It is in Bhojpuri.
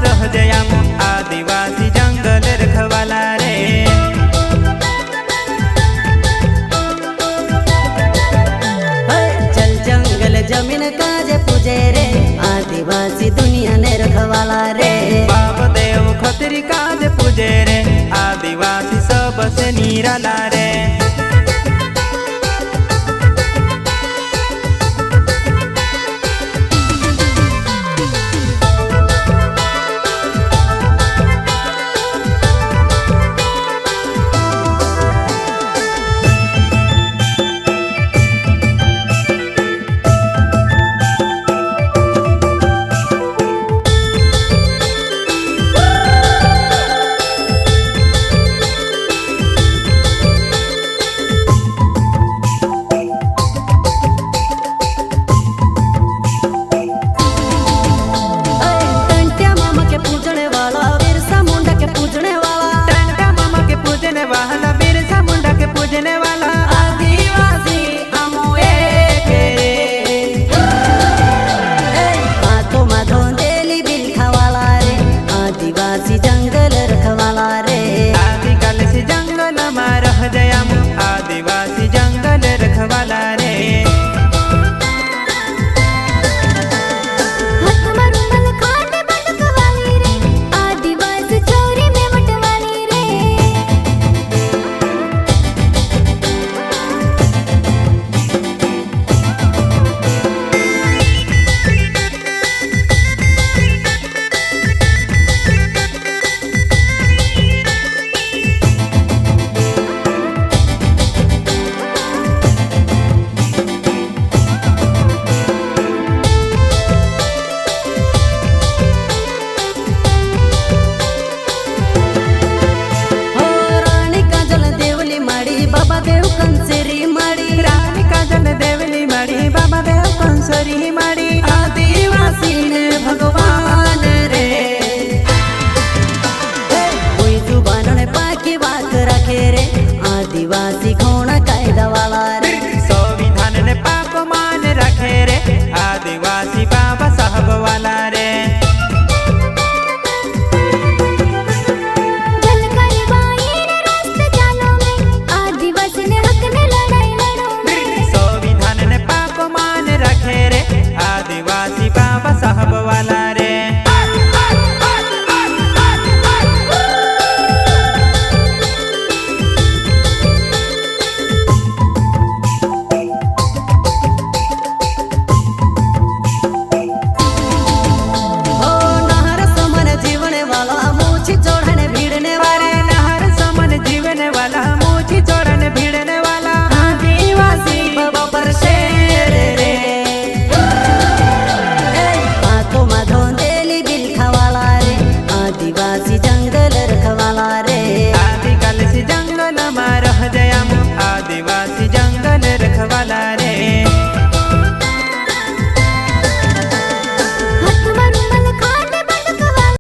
रह जयाम आदिवासी जंगल रखवाला रे। चल जंगल जमीन काजे पूजे रे आदिवासी दुनिया ने रखवाला रे। बाप देव खतरी काजे पूजे रे आदिवासी सबसे निराला रे। जंगल रखवाला रे आदिकाल से जंगल में रह जयाम आदिवासी जंगल रखवाला रे। आदिवासी चोरी में मटवाली रे। बाबा देव कंसरी माड़ी रानी काजल देवली माड़ी बाबा देव कंसरी